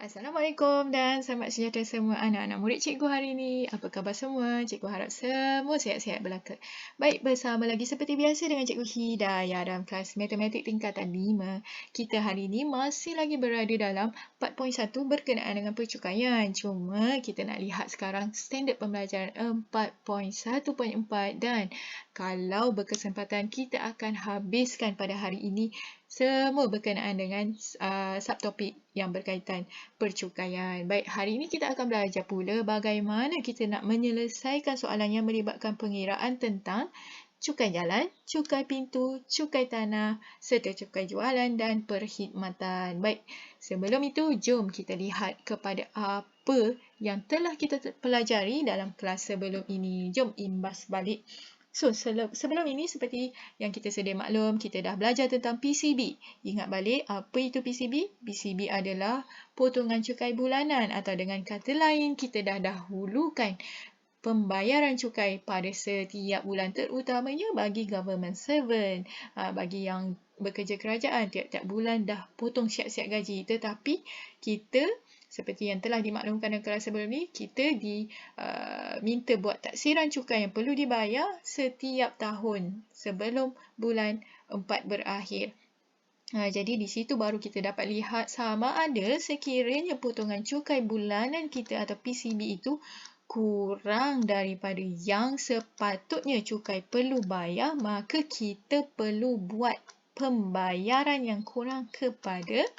Assalamualaikum dan selamat sejahtera semua anak-anak murid cikgu hari ini. Apa khabar semua? Cikgu harap semua sihat-sihat belaka. Baik, bersama lagi seperti biasa dengan Cikgu Hidayah dalam kelas Matematik tingkatan 5. Kita hari ini masih lagi berada dalam 4.1 berkenaan dengan percukaian. Cuma kita nak lihat sekarang standard pembelajaran 4.1.4 dan kalau berkesempatan kita akan habiskan pada hari ini semua berkenaan dengan subtopik yang berkaitan percukaian. Baik, hari ini kita akan belajar pula bagaimana kita nak menyelesaikan soalan yang melibatkan pengiraan tentang cukai jalan, cukai pintu, cukai tanah serta cukai jualan dan perkhidmatan. Baik, sebelum itu jom kita lihat kepada apa yang telah kita pelajari dalam kelas sebelum ini. Jom imbas balik. So, sebelum ini seperti yang kita sedia maklum, kita dah belajar tentang PCB. Ingat balik, apa itu PCB? PCB adalah potongan cukai bulanan atau dengan kata lain, kita dah dahulukan pembayaran cukai pada setiap bulan, terutamanya bagi government servant, bagi yang bekerja kerajaan, tiap-tiap bulan dah potong siap-siap gaji. Tetapi kita seperti yang telah dimaklumkan dalam kelas sebelum ni, kita diminta buat taksiran cukai yang perlu dibayar setiap tahun sebelum bulan 4 berakhir. Jadi di situ baru kita dapat lihat sama ada sekiranya potongan cukai bulanan kita atau PCB itu kurang daripada yang sepatutnya cukai perlu bayar, maka kita perlu buat pembayaran yang kurang kepada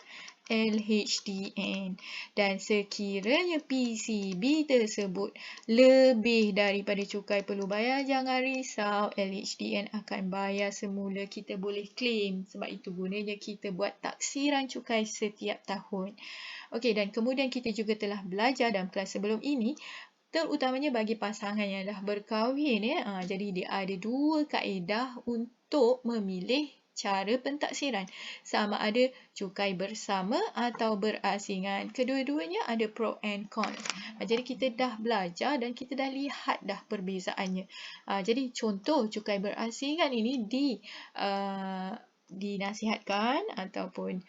LHDN. Dan sekiranya PCB tersebut lebih daripada cukai perlu bayar, jangan risau, LHDN akan bayar semula, kita boleh claim. Sebab itu gunanya kita buat taksiran cukai setiap tahun. Okey, dan kemudian kita juga telah belajar dalam kelas sebelum ini, terutamanya bagi pasangan yang dah berkahwin. Jadi dia ada dua kaedah untuk memilih cara pentaksiran. Sama ada cukai bersama atau berasingan. Kedua-duanya ada pro and con. Jadi kita dah belajar dan kita dah lihat dah perbezaannya. Jadi contoh cukai berasingan ini dinasihatkan ataupun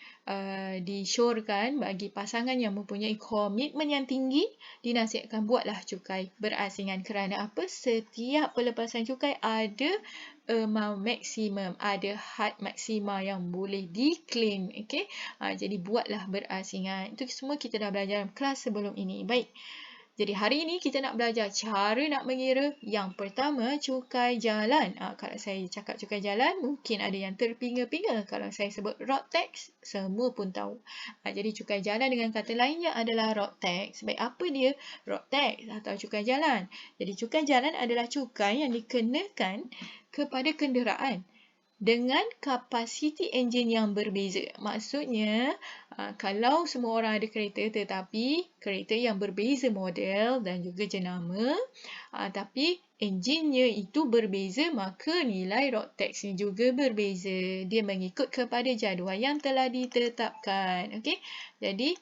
disyorkan bagi pasangan yang mempunyai komitmen yang tinggi, dinasihatkan buatlah cukai berasingan. Kerana apa? Setiap pelepasan cukai ada amount maksimum, ada had maksima yang boleh diklaim. Okay? Jadi buatlah berasingan. Itu semua kita dah belajar dalam kelas sebelum ini. Baik. Jadi hari ini kita nak belajar cara nak mengira. Yang pertama, cukai jalan. Kalau saya cakap cukai jalan, mungkin ada yang terpinga-pinga. Kalau saya sebut road tax, semua pun tahu. Jadi cukai jalan dengan kata lainnya adalah road tax. Baik, apa dia road tax atau cukai jalan? Jadi cukai jalan adalah cukai yang dikenakan kepada kenderaan dengan kapasiti enjin yang berbeza. Maksudnya, kalau semua orang ada kereta tetapi kereta yang berbeza model dan juga jenama, tapi enjinnya itu berbeza, maka nilai road tax-nya juga berbeza. Dia mengikut kepada jadual yang telah ditetapkan. Okey? Jadi,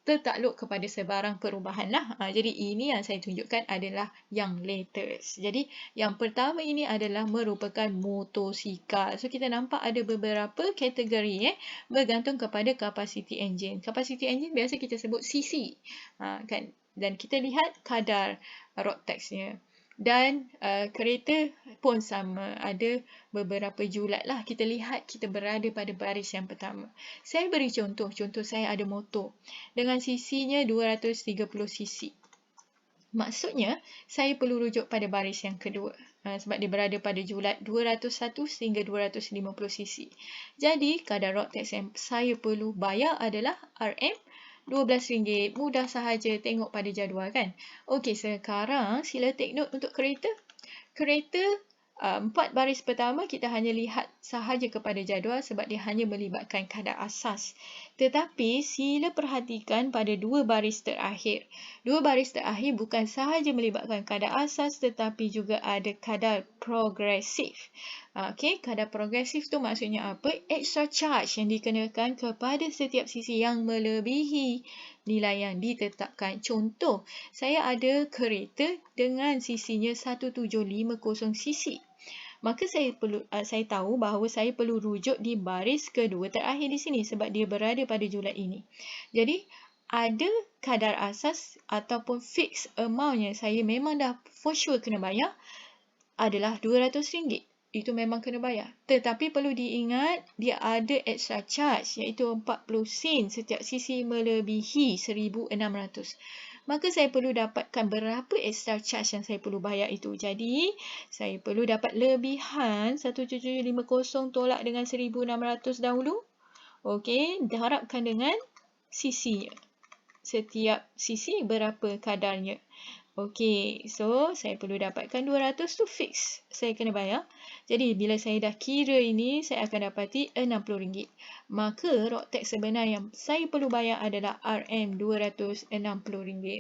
tertakluk kepada sebarang perubahan lah. Jadi ini yang saya tunjukkan adalah yang latest. Jadi yang pertama ini adalah merupakan motosikal. So kita nampak ada beberapa kategori bergantung kepada kapasiti enjin. Kapasiti enjin biasa kita sebut CC. Kan? Dan kita lihat kadar road tax-nya. Dan kereta pun sama, ada beberapa julat lah. Kita lihat kita berada pada baris yang pertama. Saya beri contoh saya ada motor dengan cc-nya 230 cc. Maksudnya, saya perlu rujuk pada baris yang kedua sebab dia berada pada julat 201 sehingga 250 cc. Jadi, kadar road tax yang saya perlu bayar adalah RM RM12. Mudah sahaja, tengok pada jadual kan. Okey, sekarang sila take note untuk kereta. Kereta 4 baris pertama kita hanya lihat sahaja kepada jadual sebab dia hanya melibatkan kadar asas. Tetapi sila perhatikan pada 2 baris terakhir. 2 baris terakhir bukan sahaja melibatkan kadar asas tetapi juga ada kadar progresif. Okey, kadar progresif tu maksudnya apa? Extra charge yang dikenakan kepada setiap sisi yang melebihi nilai yang ditetapkan. Contoh, saya ada kereta dengan sisinya 1750 cc. maka saya tahu bahawa saya perlu rujuk di baris kedua terakhir di sini sebab dia berada pada julat ini. Jadi ada kadar asas ataupun fix amount yang saya memang dah for sure kena bayar adalah RM200. Itu memang kena bayar. Tetapi perlu diingat, dia ada extra charge iaitu 40 sen setiap sisi melebihi 1,600. Maka saya perlu dapatkan berapa extra charge yang saya perlu bayar itu. Jadi, saya perlu dapat lebihan 1750 tolak dengan 1,600 dahulu. Okey, diharapkan dengan sisinya. Setiap sisi berapa kadarnya. Okey, so saya perlu dapatkan 200 tu fix. Saya kena bayar. Jadi, bila saya dah kira ini, saya akan dapati RM60. Maka, road tax sebenar yang saya perlu bayar adalah RM260.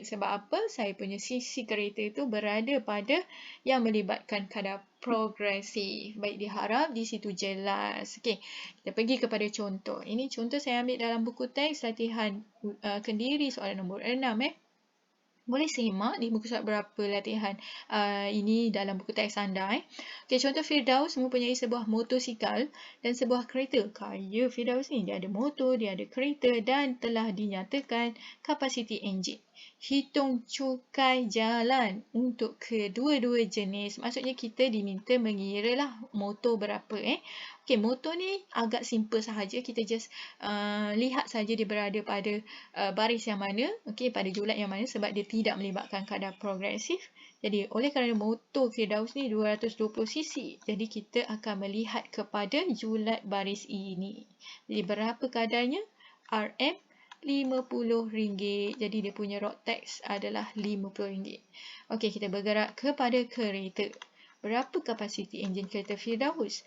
Sebab apa? Saya punya sisi kereta itu berada pada yang melibatkan kadar progresif. Baik, diharap di situ jelas. Okey, kita pergi kepada contoh. Ini contoh saya ambil dalam buku teks latihan Kendiri soalan nombor 6. Boleh simak di buku surat berapa latihan ini dalam buku teks anda. Okay, contoh Firdaus mempunyai sebuah motosikal dan sebuah kereta. Kaya Firdaus ni, dia ada motor, dia ada kereta dan telah dinyatakan kapasiti enjin. Hitung cukai jalan untuk kedua-dua jenis. Maksudnya kita diminta mengira lah motor berapa. Okay, motor ni agak simple sahaja. Kita just lihat saja dia berada pada baris yang mana, okay, pada julat yang mana sebab dia tidak melibatkan kadar progresif. Jadi, oleh kerana motor Firdaus ni 220cc, jadi kita akan melihat kepada julat baris ini. Jadi, berapa kadarnya? RM50. Jadi, dia punya road tax adalah RM50. Okey, kita bergerak kepada kereta. Berapa kapasiti enjin kereta Firdaus?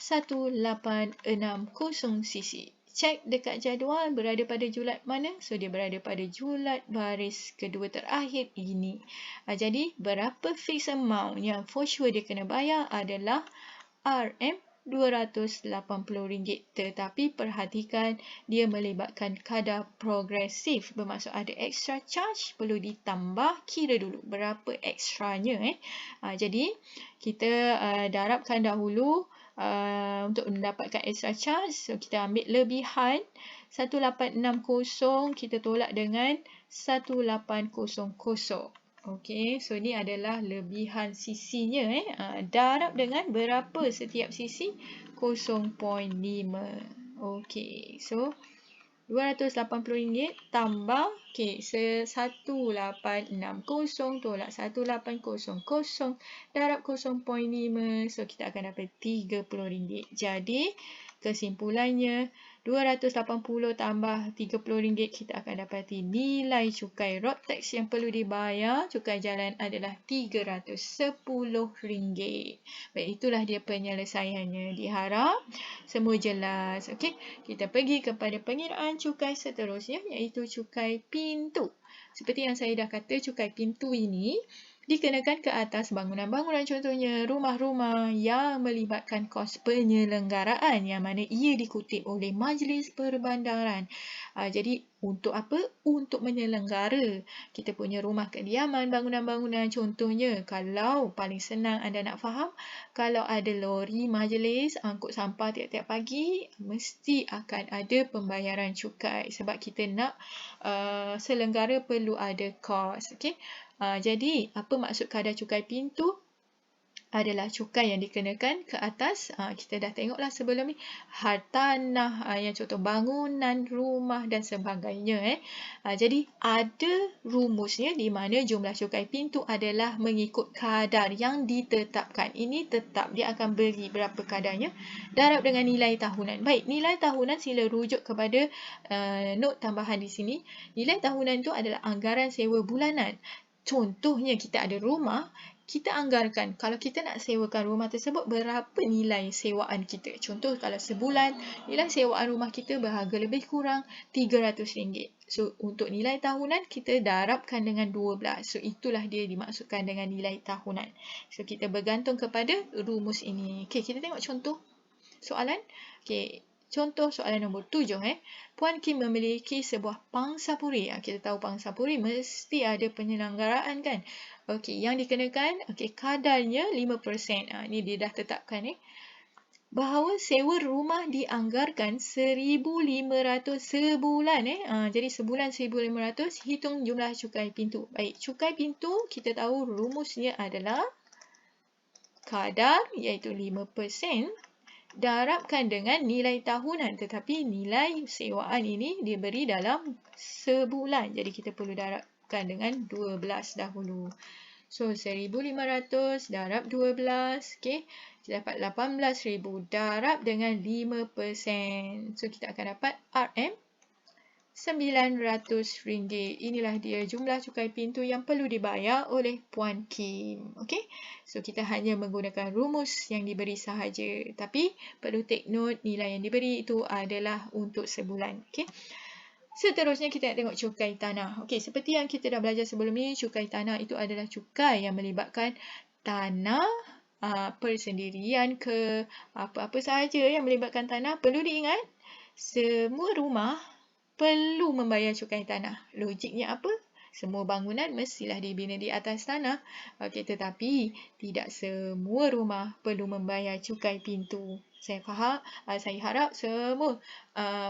1860cc. Cek dekat jadual berada pada julat mana? So, dia berada pada julat baris kedua terakhir ini. Jadi, berapa fix amount yang for sure dia kena bayar adalah RM280. Tetapi perhatikan, dia melibatkan kadar progresif. Bermaksud ada extra charge, perlu ditambah, kira dulu berapa ekstranya. Jadi, kita darabkan dahulu untuk mendapatkan extra charge. So, kita ambil lebihan 1860, kita tolak dengan 1800. Okey, so ni adalah lebihan sisinya. Darab dengan berapa setiap sisi? 0.5. Okey, so RM280 tambah, okay, 1860 tolak 1800 darab 0.5, so kita akan dapat RM30. Jadi, kesimpulannya, 280 tambah RM30, kita akan dapati nilai cukai road tax yang perlu dibayar, cukai jalan adalah RM310. Baik, itulah dia penyelesaiannya. Diharap semua jelas. Okey, kita pergi kepada pengiraan cukai seterusnya, iaitu cukai pintu. Seperti yang saya dah kata, cukai pintu ini dikenakan ke atas bangunan-bangunan, contohnya rumah-rumah yang melibatkan kos penyelenggaraan yang mana ia dikutip oleh Majlis Perbandaran. Jadi, untuk apa? Untuk menyelenggara kita punya rumah kediaman, bangunan-bangunan. Contohnya, kalau paling senang anda nak faham, kalau ada lori majlis angkut sampah tiap-tiap pagi, mesti akan ada pembayaran cukai sebab kita nak selenggara perlu ada kos. Okay? Jadi, apa maksud kadar cukai pintu? Adalah cukai yang dikenakan ke atas. Kita dah tengoklah sebelum ni. Hartanah, yang contoh bangunan, rumah dan sebagainya. Jadi, ada rumusnya di mana jumlah cukai pintu adalah mengikut kadar yang ditetapkan. Ini tetap, dia akan beri berapa kadarnya. Darab dengan nilai tahunan. Baik, nilai tahunan sila rujuk kepada not tambahan di sini. Nilai tahunan itu adalah anggaran sewa bulanan. Contohnya, kita ada rumah, kita anggarkan kalau kita nak sewakan rumah tersebut berapa nilai sewaan kita. Contoh kalau sebulan nilai sewaan rumah kita berharga lebih kurang RM300. So untuk nilai tahunan kita darabkan dengan 12. So itulah dia dimaksudkan dengan nilai tahunan. So kita bergantung kepada rumus ini. Okey, kita tengok contoh soalan. Okey, Contoh soalan nombor 7. Puan Kim memiliki sebuah pangsapuri. Kita tahu pangsapuri mesti ada penyelenggaraan kan. Okey, yang dikenakan kadarnya 5%. Ini dia dah tetapkan bahawa sewa rumah dianggarkan 1,500 sebulan. Jadi sebulan 1,500, hitung jumlah cukai pintu. Baik, cukai pintu kita tahu rumusnya adalah kadar iaitu 5%. Darabkan dengan nilai tahunan, tetapi nilai sewaan ini diberi dalam sebulan. Jadi kita perlu darabkan dengan 12 dahulu. So 1,500 darab 12, okey. Kita dapat 18,000 darab dengan 5%. So kita akan dapat RM900. Inilah dia jumlah cukai pintu yang perlu dibayar oleh Puan Kim. Okey. So kita hanya menggunakan rumus yang diberi sahaja. Tapi perlu take note nilai yang diberi itu adalah untuk sebulan. Okey. Seterusnya kita tengok cukai tanah. Okey, seperti yang kita dah belajar sebelum ni, cukai tanah itu adalah cukai yang melibatkan tanah persendirian ke apa-apa sahaja yang melibatkan tanah. Perlu diingat, semua rumah perlu membayar cukai tanah. Logiknya apa? Semua bangunan mestilah dibina di atas tanah. Okey, tetapi tidak semua rumah perlu membayar cukai pintu. Saya harap semua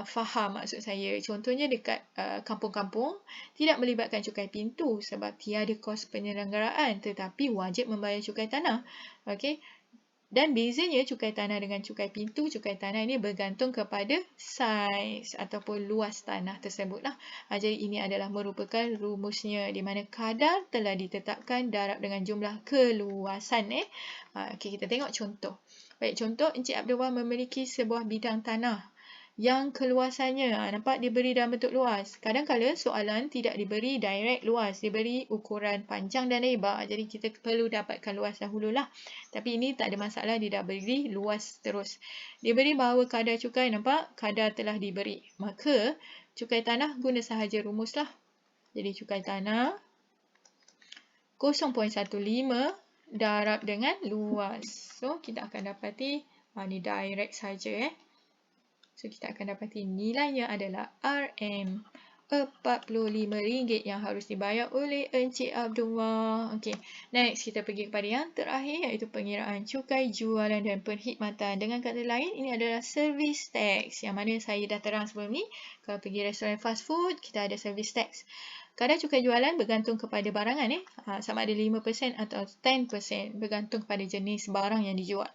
faham maksud saya. Contohnya dekat kampung-kampung tidak melibatkan cukai pintu sebab tiada kos penyelenggaraan, tetapi wajib membayar cukai tanah. Okey. Dan bezanya cukai tanah dengan cukai pintu, cukai tanah ini bergantung kepada saiz ataupun luas tanah tersebutlah. Jadi ini adalah merupakan rumusnya di mana kadar telah ditetapkan darab dengan jumlah keluasan. Okey, kita tengok contoh. Baik, contoh Encik Abdul Wahab memiliki sebuah bidang tanah yang keluasannya nampak diberi dalam bentuk luas. Kadang-kadang soalan tidak diberi direct luas, diberi ukuran panjang dan lebar. Jadi kita perlu dapatkan luas dahululah. Tapi ini tak ada masalah, dia dah beri luas terus. Diberi bahawa kadar cukai, nampak kadar telah diberi. Maka cukai tanah guna sahaja rumuslah. Jadi cukai tanah 0.15 darab dengan luas. So kita akan dapati ni direct saja. So, kita akan dapati nilainya adalah RM45 yang harus dibayar oleh Encik Abdullah. Okey, next kita pergi kepada yang terakhir iaitu pengiraan cukai jualan dan perkhidmatan. Dengan kata lain, ini adalah service tax yang mana saya dah terang sebelum ni. Kalau pergi restoran fast food, kita ada service tax. Kadar cukai jualan bergantung kepada barangan. Sama ada 5% atau 10% bergantung kepada jenis barang yang dijual.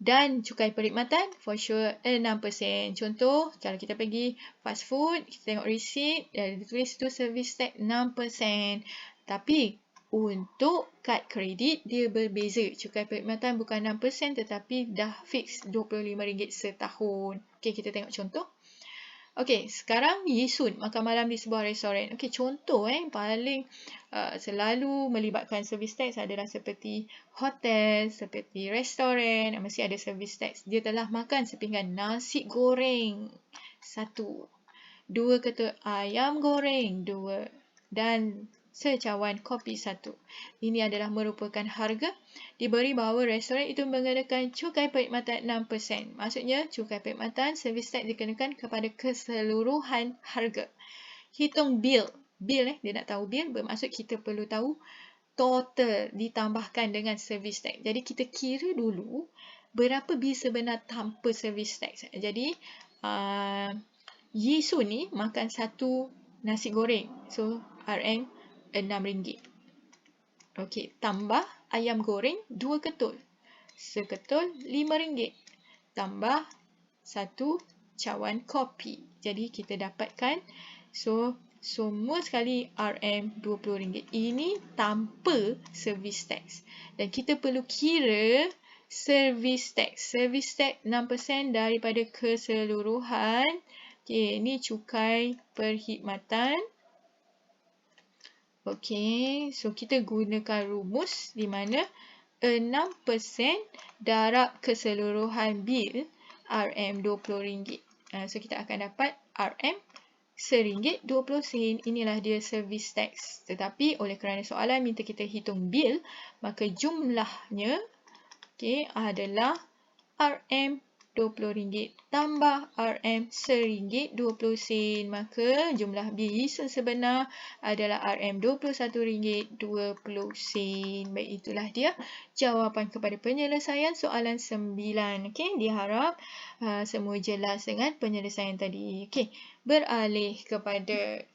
Dan cukai perkhidmatan for sure 6%. Contoh, kalau kita pergi fast food, kita tengok receipt, ditulis tu service tax 6%. Tapi untuk kad kredit dia berbeza. Cukai perkhidmatan bukan 6% tetapi dah fix RM25 setahun. Okey, kita tengok contoh. Okey, sekarang Yisun makan malam di sebuah restoran. Okey, contoh paling selalu melibatkan service tax adalah seperti hotel, seperti restoran, mesti ada service tax. Dia telah makan sepinggan nasi goreng 1, 2 ketul ayam goreng 2 dan secawan kopi 1. Ini adalah merupakan harga. Diberi bahawa restoran itu mengenakan cukai perkhidmatan 6%. Maksudnya cukai perkhidmatan service tax dikenakan kepada keseluruhan harga. Hitung bil. Bil dia nak tahu bil bermaksud kita perlu tahu total ditambahkan dengan service tax. Jadi kita kira dulu berapa bil sebenar tanpa service tax. Jadi Yisun ni makan 1 nasi goreng. So RM6. Okey, tambah ayam goreng 2 ketul. Seketul RM5. Tambah 1 cawan kopi. Jadi kita dapatkan semua sekali RM20. Ini tanpa service tax. Dan kita perlu kira service tax. Service tax 6% daripada keseluruhan. Okey, ini cukai perkhidmatan. Okey, so kita gunakan rumus di mana 6% darab keseluruhan bil RM20. So kita akan dapat RM1.20. Inilah dia service tax. Tetapi oleh kerana soalan minta kita hitung bil, maka jumlahnya adalah RM20. RM20 tambah RM RM1.20. Maka jumlah bisul sebenar adalah RM21.20. Baik, itulah dia jawapan kepada penyelesaian soalan 9. Okey, diharap semua jelas dengan penyelesaian tadi. Okey, beralih kepada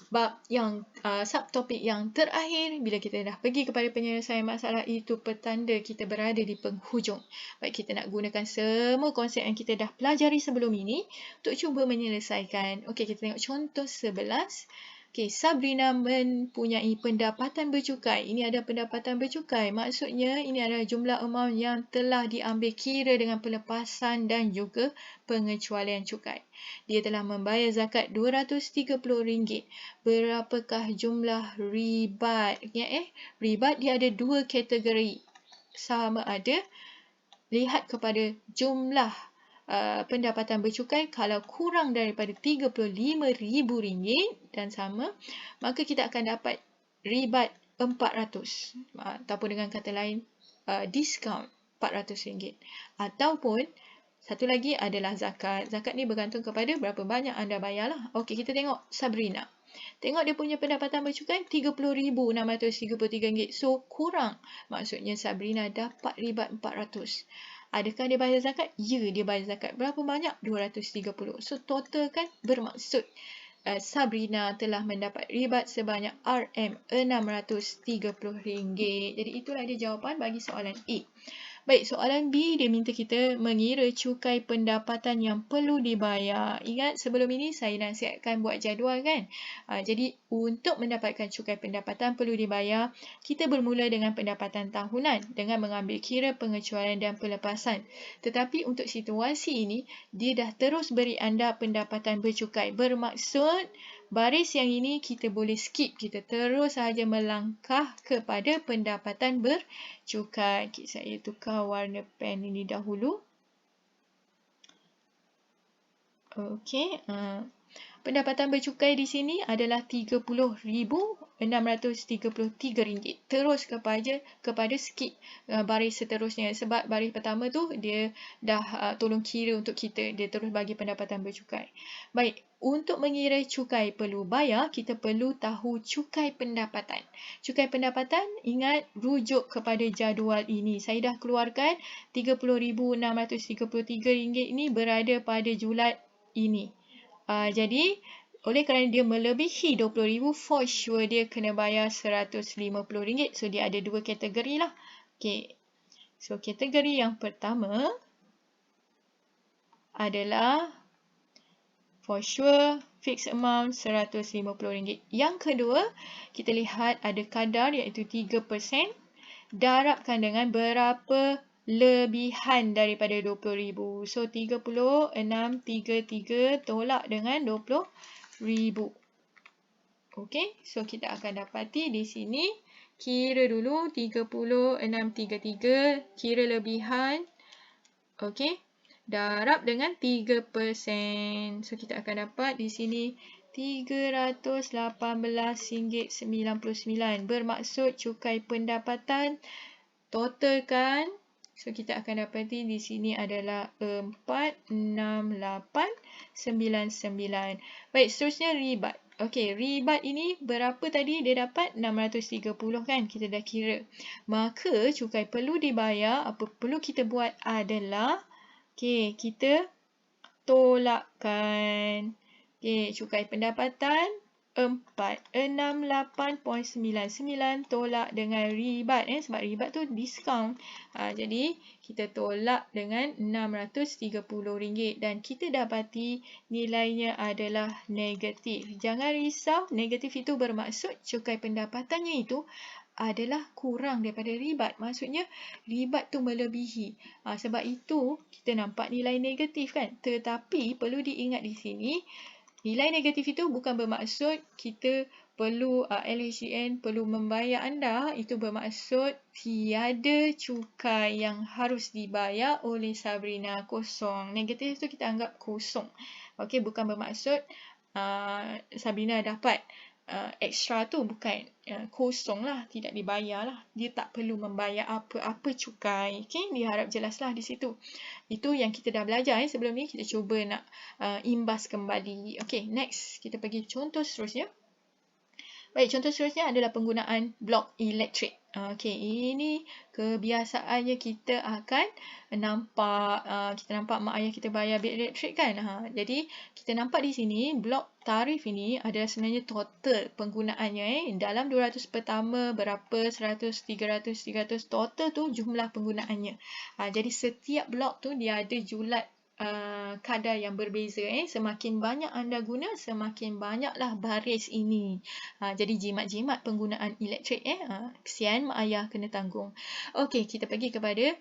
bab yang subtopik yang terakhir. Bila kita dah pergi kepada penyelesaian masalah, itu petanda kita berada di penghujung. Baik, kita nak gunakan semua konsep yang kita dah pelajari sebelum ini untuk cuba menyelesaikan. Okey, kita tengok contoh 11. Okey, Sabrina mempunyai pendapatan bercukai. Ini ada pendapatan bercukai. Maksudnya ini adalah jumlah amount yang telah diambil kira dengan pelepasan dan juga pengecualian cukai. Dia telah membayar zakat RM230. Berapakah jumlah ribat? Ribat dia ada dua kategori. Sama ada, lihat kepada jumlah pendapatan bercukai kalau kurang daripada RM35,000 dan sama, maka kita akan dapat ribat RM400 ataupun dengan kata lain diskaun RM400. Ataupun satu lagi adalah zakat. Zakat ni bergantung kepada berapa banyak anda bayarlah. Okey, kita tengok Sabrina. Tengok dia punya pendapatan bercukai RM30,633. So, kurang. Maksudnya Sabrina dapat ribat RM400. Adakah dia bayar zakat? Ya, dia bayar zakat. Berapa banyak? RM230. So, total kan bermaksud Sabrina telah mendapat ribat sebanyak RM630. Jadi, itulah dia jawapan bagi soalan A. Baik, soalan B, dia minta kita mengira cukai pendapatan yang perlu dibayar. Ingat, sebelum ini saya nasihatkan buat jadual kan? Jadi, untuk mendapatkan cukai pendapatan perlu dibayar, kita bermula dengan pendapatan tahunan dengan mengambil kira pengecualian dan pelepasan. Tetapi untuk situasi ini, dia dah terus beri anda pendapatan bercukai. Bermaksud, baris yang ini kita boleh skip. Kita terus sahaja melangkah kepada pendapatan bercukai. Okay, saya tukar warna pen ini dahulu. Okey. Pendapatan bercukai di sini adalah RM30,633. Terus kepada skip baris seterusnya. Sebab baris pertama tu dia dah tolong kira untuk kita. Dia terus bagi pendapatan bercukai. Baik, untuk mengira cukai perlu bayar, kita perlu tahu cukai pendapatan. Cukai pendapatan, ingat rujuk kepada jadual ini. Saya dah keluarkan RM30,633 ini berada pada julat ini. Jadi, oleh kerana dia melebihi RM20,000, for sure dia kena bayar RM150. So, dia ada dua kategori lah. Okay. So, kategori yang pertama adalah for sure fixed amount RM150. Yang kedua, kita lihat ada kadar iaitu 3%. Darabkan dengan berapa lebihan daripada RM20,000. So, 30,633 tolak dengan RM20,000. Okey, so kita akan dapati di sini, kira dulu 30,633, kira lebihan. Okey, darab dengan 3%. So, kita akan dapat di sini RM318.99. Bermaksud cukai pendapatan totalkan. So, kita akan dapati di sini adalah 46899. Baik, seterusnya ribat. Okey, ribat ini berapa tadi dia dapat? 630 kan? Kita dah kira. Maka cukai perlu dibayar, apa perlu kita buat adalah, okey, kita tolakkan. Okey, cukai pendapatan 468.99 tolak dengan ribat sebab ribat tu diskaun. Jadi kita tolak dengan RM630 dan kita dapati nilainya adalah negatif. Jangan risau, negatif itu bermaksud cukai pendapatannya itu adalah kurang daripada ribat. Maksudnya ribat tu melebihi. Sebab itu kita nampak nilai negatif kan. Tetapi perlu diingat di sini, nilai negatif itu bukan bermaksud kita perlu LHDN perlu membayar anda. Itu bermaksud tiada cukai yang harus dibayar oleh Sabrina, kosong. Negatif itu kita anggap kosong. Okey, bukan bermaksud Sabrina dapat extra tu bukan kosong lah, tidak dibayar lah. Dia tak perlu membayar apa-apa cukai. Okay, diharap jelaslah di situ. Itu yang kita dah belajar sebelum ni. Kita cuba nak imbas kembali. Okay, next. Kita pergi contoh seterusnya. Baik, contoh seterusnya adalah penggunaan blok elektrik. Okey, ini kebiasaannya kita akan nampak, kita nampak mak ayah kita bayar bil elektrik kan. Jadi, kita nampak di sini blok tarif ini adalah sebenarnya total penggunaannya. Dalam 200 pertama berapa, 100, 300, 300, total tu jumlah penggunaannya. Jadi, setiap blok tu dia ada julat kadar yang berbeza. Semakin banyak anda guna, semakin banyaklah baris ini. Jadi jimat-jimat penggunaan elektrik. Kesian mak ayah kena tanggung. Okey, kita pergi kepada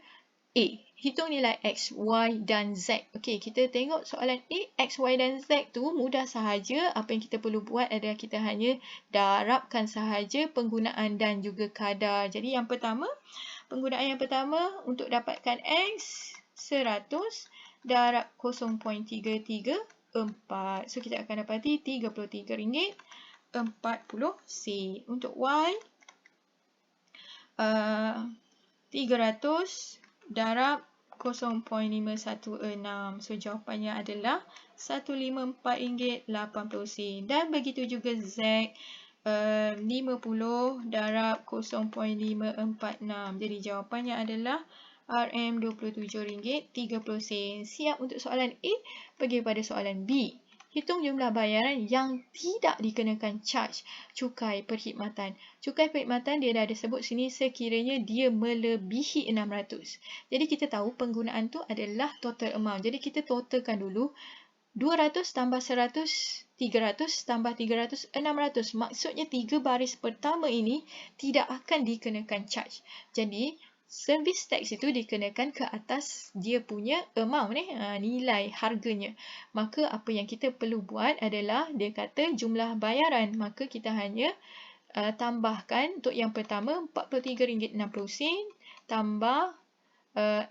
A. Hitung nilai X, Y dan Z. Okey, kita tengok soalan A, X, Y dan Z tu mudah sahaja. Apa yang kita perlu buat adalah kita hanya darabkan sahaja penggunaan dan juga kadar. Jadi yang pertama, penggunaan yang pertama untuk dapatkan X, 100 darab 0.334. So, kita akan dapati RM33.40. Untuk Y, 300 darab 0.516. So, jawapannya adalah RM154.80. Dan begitu juga Z, 50 darab 0.546. Jadi, jawapannya adalah RM27.30. Siap untuk soalan A. Pergi pada soalan B. Hitung jumlah bayaran yang tidak dikenakan charge cukai perkhidmatan. Cukai perkhidmatan dia dah ada sebut sini sekiranya dia melebihi 600. Jadi kita tahu penggunaan tu adalah total amount. Jadi kita totalkan dulu 200 tambah 100, 300 tambah 300, 600. Maksudnya 3 baris pertama ini tidak akan dikenakan charge. Jadi service tax itu dikenakan ke atas dia punya amount nilai harganya. Maka apa yang kita perlu buat adalah dia kata jumlah bayaran. Maka kita hanya tambahkan untuk yang pertama RM43.60 tambah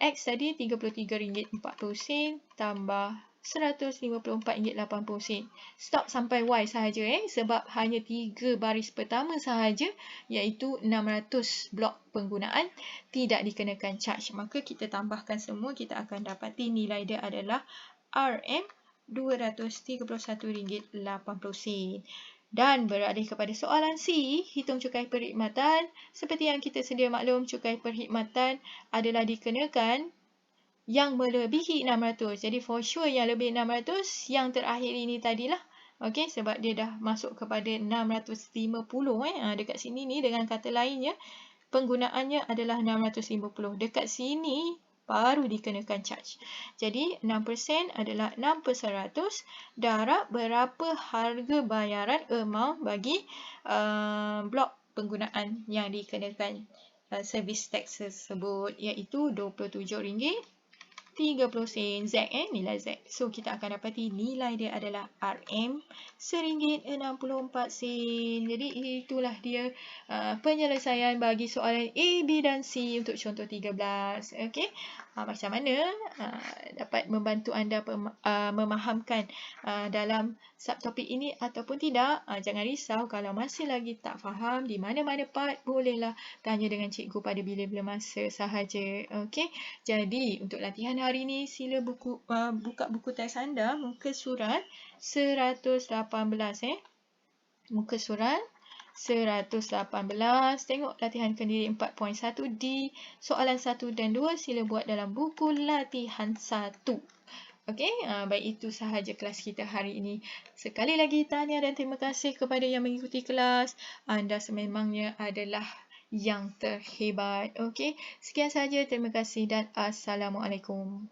X tadi RM33.40 tambah RM154.80. Stop sampai Y sahaja sebab hanya 3 baris pertama sahaja iaitu 600 blok penggunaan tidak dikenakan charge. Maka kita tambahkan semua, kita akan dapati nilai dia adalah RM231.80. Dan beralih kepada soalan C, hitung cukai perkhidmatan. Seperti yang kita sedia maklum, cukai perkhidmatan adalah dikenakan yang melebihi 600. Jadi for sure yang lebih 600, yang terakhir ini tadilah. Okey, sebab dia dah masuk kepada 650. Dekat sini ni dengan kata lainnya, penggunaannya adalah 650. Dekat sini baru dikenakan charge. Jadi 6% adalah 6/100 darab berapa harga bayaran amount bagi blok penggunaan yang dikenakan service tax tersebut, iaitu RM27.30. Z, nilai Z. So, kita akan dapati nilai dia adalah RM RM1.64. Jadi, itulah dia penyelesaian bagi soalan A, B dan C untuk contoh 13. Okey, macam mana dapat membantu anda memahamkan dalam subtopik ini ataupun tidak. Jangan risau kalau masih lagi tak faham di mana-mana part, bolehlah tanya dengan cikgu pada bila-bila masa sahaja. Okey, jadi untuk latihan hari ini, sila buka buku teks anda, muka surat 118. Muka surat 118. Tengok latihan kendiri 4.1D. Soalan 1 dan 2 sila buat dalam buku latihan 1. Okey, baik, itu sahaja kelas kita hari ini. Sekali lagi tahniah dan terima kasih kepada yang mengikuti kelas. Anda sememangnya adalah yang terhebat. Okey, sekian sahaja. Terima kasih dan Assalamualaikum.